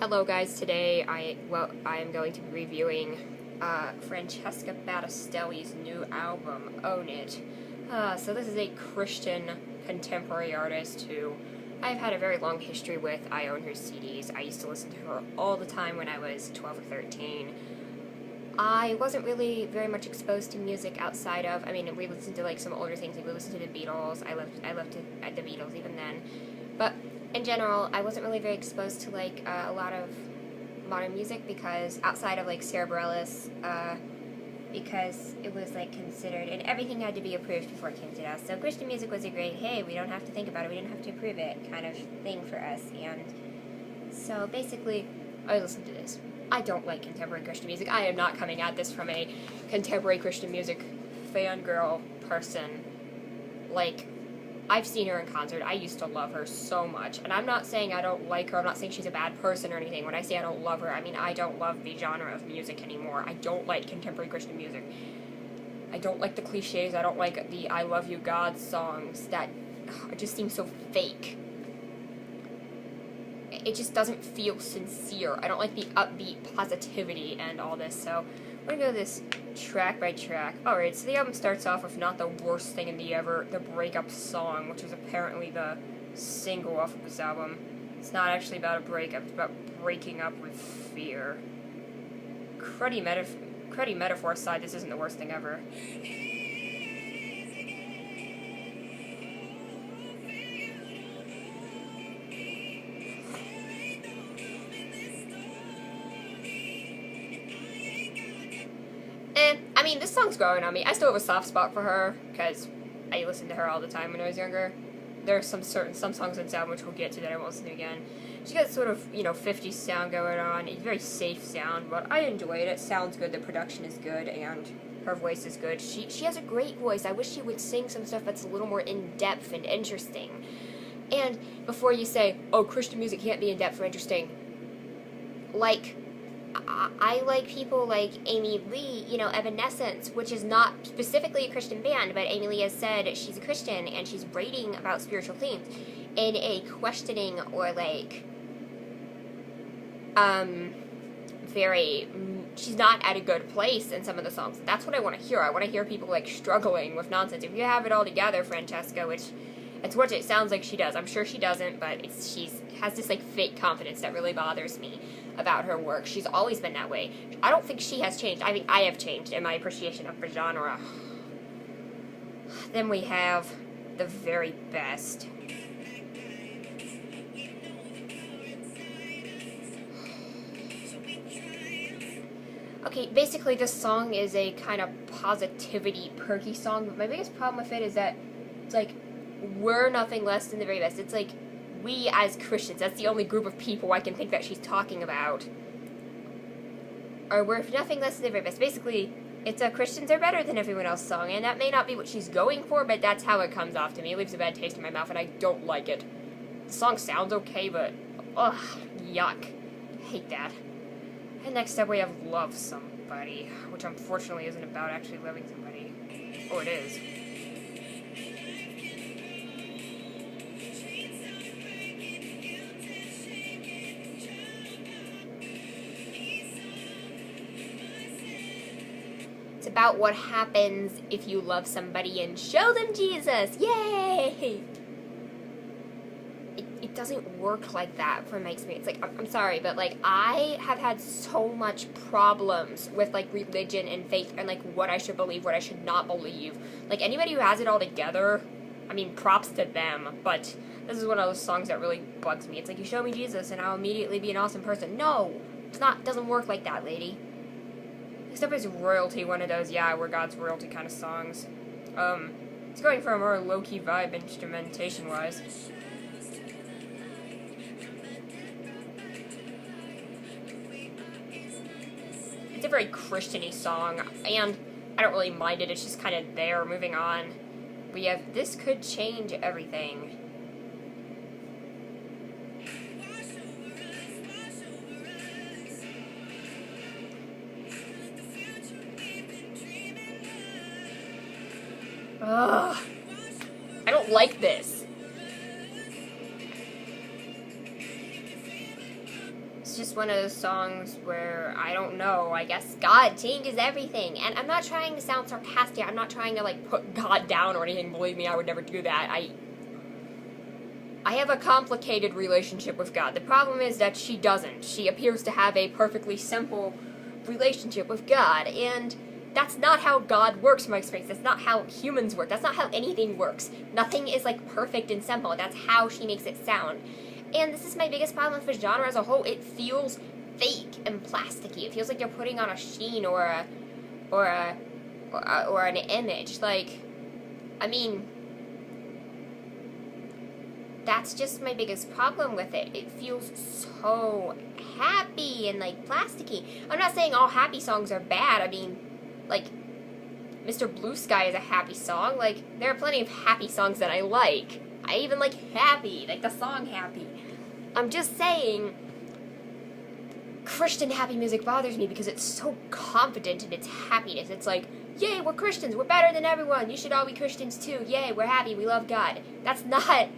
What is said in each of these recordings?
Hello guys, today I am going to be reviewing Francesca Battistelli's new album, Own It. So this is a Christian contemporary artist who I've had a very long history with. I own her CDs. I used to listen to her all the time when I was 12 or 13. I wasn't really very much exposed to music outside of, we listened to like some older things, like we listened to the Beatles. I loved the Beatles even then. But in general, I wasn't really very exposed to like a lot of modern music because outside of like Sarah Bareilles, because it was like considered, and everything had to be approved before it came to us. So Christian music was a great, hey, we don't have to think about it, we didn't have to approve it kind of thing for us. And so basically, I listened to this. I don't like contemporary Christian music. I am not coming at this from a contemporary Christian music fangirl person. Like, I've seen her in concert. I used to love her so much. And I'm not saying I don't like her. I'm not saying she's a bad person or anything. When I say I don't love her, I mean I don't love the genre of music anymore. I don't like contemporary Christian music. I don't like the cliches. I don't like the I Love You God songs that just seem so fake. It just doesn't feel sincere. I don't like the upbeat positivity and all this, so we're gonna go this track by track. Alright, so the album starts off with not the worst thing in the Breakup Song, which is apparently the single off of this album. It's not actually about a breakup, it's about breaking up with fear. Cruddy metaphor aside, this isn't the worst thing ever. This song's growing on me. I still have a soft spot for her, because I listened to her all the time when I was younger. There are some songs on this album which we'll get to that I won't listen to again. She got sort of, 50s sound going on. It's a very safe sound, but I enjoy it. It sounds good, the production is good, and her voice is good. She has a great voice. I wish she would sing some stuff that's a little more in-depth and interesting. And before you say, oh, Christian music can't be in-depth or interesting, like, I like people like Amy Lee, Evanescence, which is not specifically a Christian band, but Amy Lee has said she's a Christian and she's writing about spiritual themes in a questioning or like, she's not at a good place in some of the songs. That's what I want to hear. I want to hear people like struggling with nonsense. If you have it all together, Francesca, which it's what it sounds like she does. I'm sure she doesn't, but she's has this like fake confidence that really bothers me about her work. She's always been that way. I don't think she has changed. I think I have changed in my appreciation of the genre. Then we have the very best. Okay, basically this song is a kind of positivity, perky song, but my biggest problem with it is that it's like, we're nothing less than the very best. It's like, we as Christians, that's the only group of people I can think that she's talking about, or we're nothing less than the very best. Basically, it's a Christians are better than everyone else song, and that may not be what she's going for, but that's how it comes off to me. It leaves a bad taste in my mouth, and I don't like it. The song sounds okay, but, ugh, yuck. I hate that. And next up we have Love Somebody, which unfortunately isn't about actually loving somebody. Oh, it is. It's about what happens if you love somebody and show them Jesus. Yay! It doesn't work like that from my experience. Like, I'm sorry, but like, I have had so much problems with like religion and faith and like what I should believe, what I should not believe. Like, anybody who has it all together, props to them, but this is one of those songs that really bugs me. It's like, you show me Jesus and I'll immediately be an awesome person. No! It doesn't work like that, lady. Next up is Royalty, one of those, yeah, we're God's royalty kind of songs. It's going for a more low-key vibe instrumentation-wise. It's a very Christian-y song, and I don't really mind it, it's just kind of there. Moving on, we have This Could Change Everything. Ugh. I don't like this. It's just one of those songs where, I don't know, I guess God changes everything. And I'm not trying to sound sarcastic. I'm not trying to, like, put God down or anything. Believe me, I would never do that. I have a complicated relationship with God. The problem is that she doesn't. She appears to have a perfectly simple relationship with God. And that's not how God works, in my experience. That's not how humans work. That's not how anything works. Nothing is, like, perfect and simple. That's how she makes it sound. And this is my biggest problem with the genre as a whole. It feels fake and plasticky. It feels like you're putting on a sheen or an image. Like, I mean, that's just my biggest problem with it. It feels so happy and, like, plasticky. I'm not saying all happy songs are bad. I mean, like, Mr. Blue Sky is a happy song. Like, there are plenty of happy songs that I like. I even like Happy, like the song Happy. I'm just saying, Christian happy music bothers me because it's so confident in its happiness. It's like, yay, we're Christians, we're better than everyone, you should all be Christians too, yay, we're happy, we love God. That's not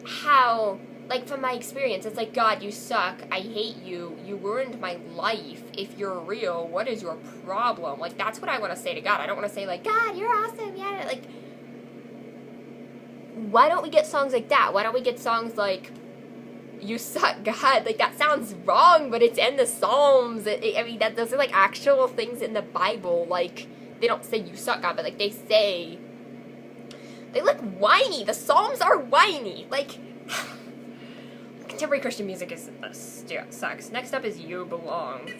how, like, from my experience, it's like, God, you suck, I hate you, you ruined my life, if you're real, what is your problem? Like, that's what I want to say to God. I don't want to say, like, God, you're awesome, yeah, like, why don't we get songs like that? Why don't we get songs like, you suck, God? Like, that sounds wrong, but it's in the Psalms. I mean, those are, like, actual things in the Bible. Like, they don't say you suck, God, but, like, they say, they look whiny. The Psalms are whiny. Like, contemporary Christian music sucks. Next up is You Belong.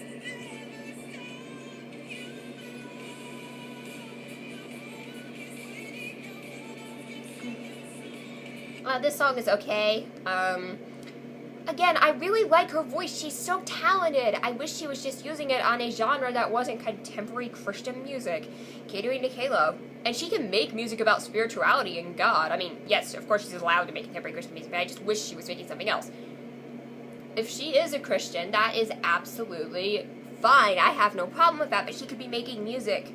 This song is okay. Again, I really like her voice. She's so talented. I wish she was just using it on a genre that wasn't contemporary Christian music, catering to Caleb. And she can make music about spirituality and God. I mean, yes, of course she's allowed to make contemporary Christian music, but I just wish she was making something else. If she is a Christian, that is absolutely fine. I have no problem with that, but she could be making music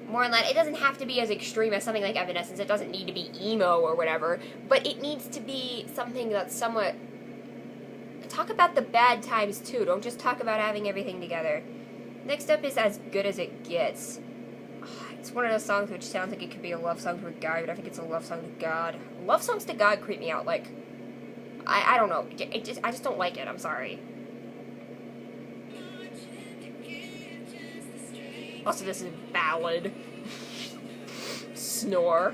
more than that. It doesn't have to be as extreme as something like Evanescence. It doesn't need to be emo or whatever, but it needs to be something that's somewhat... Talk about the bad times, too. Don't just talk about having everything together. Next up is As Good As It Gets. It's one of those songs which sounds like it could be a love song to a guy, but I think it's a love song to God. Love songs to God creep me out. Like, I don't know. I just don't like it. I'm sorry. Also, this is a ballad. Snore.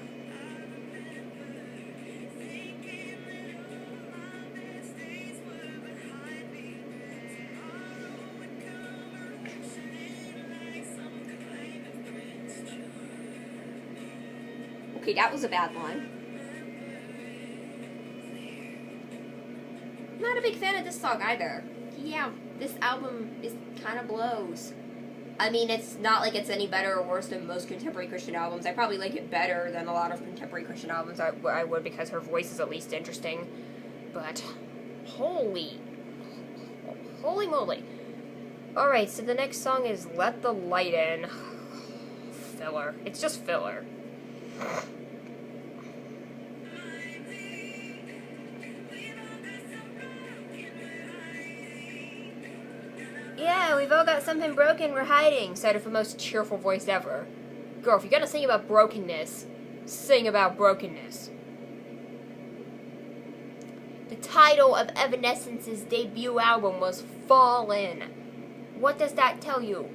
Okay, that was a bad line. Not a big fan of this song either. Yeah, this album is kind of blows. I mean, it's not like it's any better or worse than most contemporary Christian albums. I probably like it better than a lot of contemporary Christian albums. I would, because her voice is at least interesting. But, holy moly. Alright, so the next song is Let the Light In. Filler. It's just filler. Yeah, we've all got something broken we're hiding, said with the most cheerful voice ever. Girl, if you're gonna sing about brokenness, sing about brokenness. The title of Evanescence's debut album was Fallen. What does that tell you?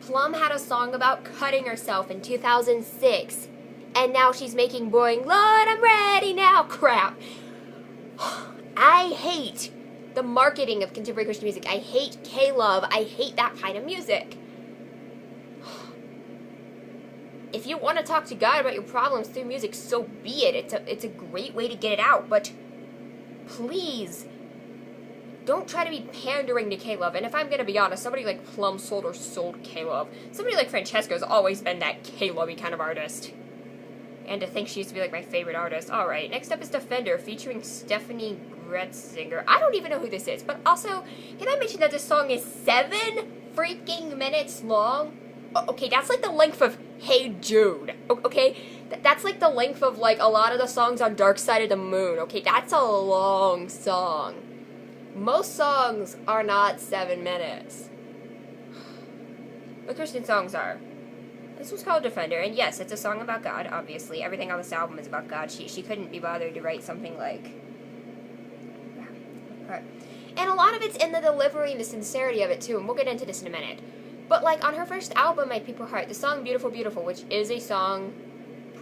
Plum had a song about cutting herself in 2006, and now she's making boring, Lord, I'm ready now crap. I hate the marketing of contemporary Christian music. I hate K-Love. I hate that kind of music. If you want to talk to God about your problems through music, so be it. It's a great way to get it out, but please, don't try to be pandering to K-Love. And if I'm going to be honest, somebody like Plum sold K-Love. Somebody like Francesca has always been that K-Love-y kind of artist. And to think she used to be like my favorite artist. Alright, next up is Defender featuring Stephanie Gretzinger. I don't even know who this is, but also, can I mention that this song is 7 freaking minutes long? Okay, that's like the length of Hey Jude, okay? That's like the length of, like, a lot of the songs on Dark Side of the Moon, okay? That's a long song. Most songs are not 7 minutes. But Christian songs are. This one's called Defender, and yes, it's a song about God, obviously. Everything on this album is about God. She couldn't be bothered to write something like... And a lot of it's in the delivery and the sincerity of it, too, and we'll get into this in a minute. But, like, on her first album, My People Heart, the song Beautiful, Beautiful, which is a song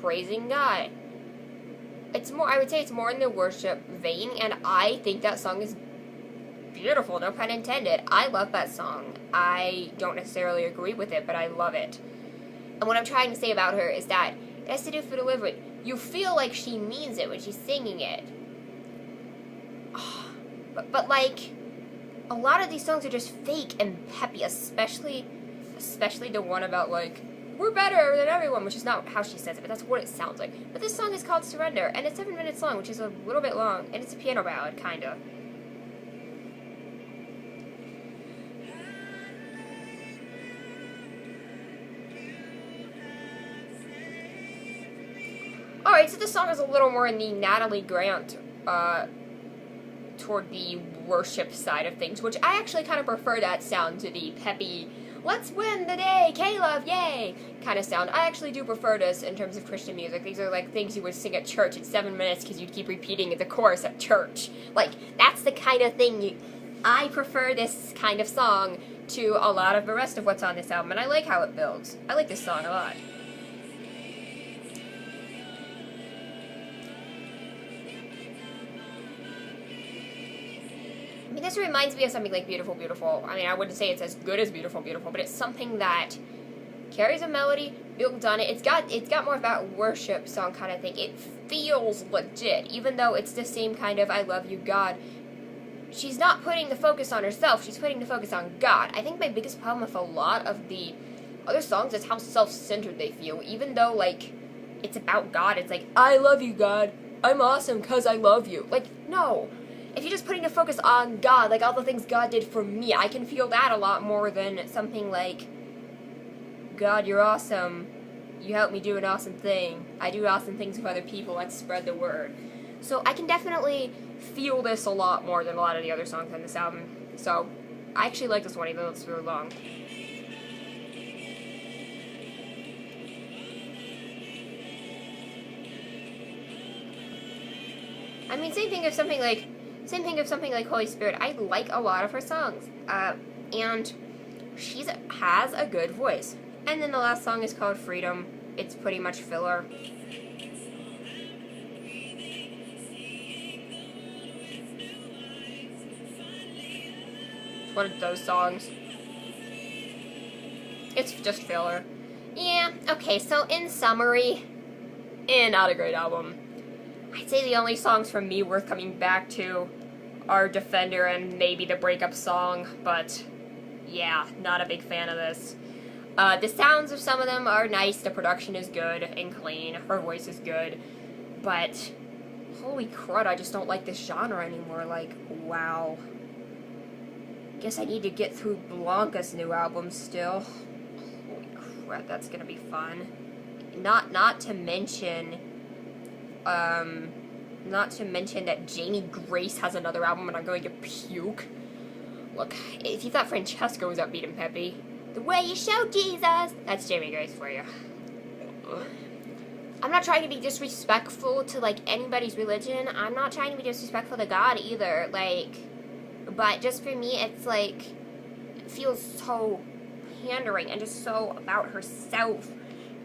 praising God. It's more, I would say it's more in the worship vein, and I think that song is beautiful, no pun intended. I love that song. I don't necessarily agree with it, but I love it. And what I'm trying to say about her is that it has to do with the delivery. You feel like she means it when she's singing it. But like, a lot of these songs are just fake and peppy, especially the one about, like, we're better than everyone, which is not how she says it, but that's what it sounds like. But this song is called Surrender, and it's 7 minutes long, which is a little bit long, and it's a piano ballad, kinda. Alright, so this song is a little more in the Natalie Grant, toward the worship side of things, which I actually kind of prefer that sound to the peppy, let's win the day, Caleb, yay, kind of sound. I actually do prefer this in terms of Christian music. These are like things you would sing at church in 7 minutes because you'd keep repeating the chorus at church. Like, that's the kind of thing I prefer this kind of song to a lot of the rest of what's on this album, and I like how it builds. I like this song a lot. I mean, this reminds me of something like Beautiful, Beautiful. I mean, I wouldn't say it's as good as Beautiful, Beautiful, but it's something that carries a melody, built on it. It's got more of that worship song kind of thing. It feels legit, even though it's the same kind of I love you, God. She's not putting the focus on herself, she's putting the focus on God. I think my biggest problem with a lot of the other songs is how self-centered they feel, even though, like, it's about God. It's like, I love you, God. I'm awesome because I love you. Like, no. If you're just putting the focus on God, like all the things God did for me, I can feel that a lot more than something like, God, you're awesome. You help me do an awesome thing. I do awesome things with other people. Let's spread the word. So I can definitely feel this a lot more than a lot of the other songs on this album. So I actually like this one, even though it's really long. I mean, same thing of something like Holy Spirit. I like a lot of her songs, and she has a good voice. And then the last song is called Freedom. It's pretty much filler. It's one of those songs. It's just filler. Yeah, okay, so in summary, not a great album. I'd say the only songs from me worth coming back to are Defender and maybe the Breakup Song, but yeah, not a big fan of this. The sounds of some of them are nice, the production is good and clean, her voice is good, but holy crud, I just don't like this genre anymore. Like, wow. Guess I need to get through Blanca's new album still. Holy crud, that's gonna be fun. Not to mention that Jamie Grace has another album and I'm going to puke. Look, if you thought Francesca was upbeat and peppy, the way you show Jesus, that's Jamie Grace for you. I'm not trying to be disrespectful to, like, anybody's religion. I'm not trying to be disrespectful to God either, like, but just for me, it's like, it feels so pandering and just so about herself,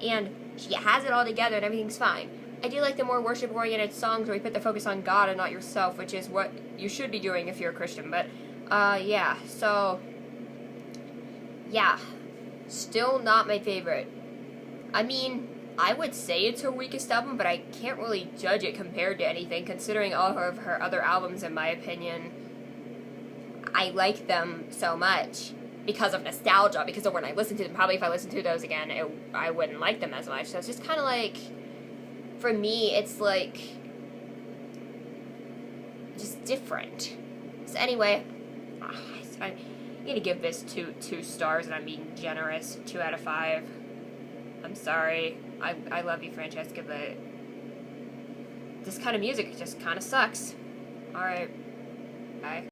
and she has it all together and everything's fine. I do like the more worship-oriented songs where you put the focus on God and not yourself, which is what you should be doing if you're a Christian. But, yeah, so, yeah, still not my favorite. I mean, I would say it's her weakest album, but I can't really judge it compared to anything, considering all of her other albums, in my opinion. I like them so much because of nostalgia, because of when I listen to them. Probably if I listened to those again, I wouldn't like them as much. So it's just kind of like, for me, it's like, just different. So anyway, I'm gonna give this two stars, and I'm being generous. 2 out of 5. I'm sorry. I love you, Francesca, but this kind of music just kind of sucks. Alright. Bye.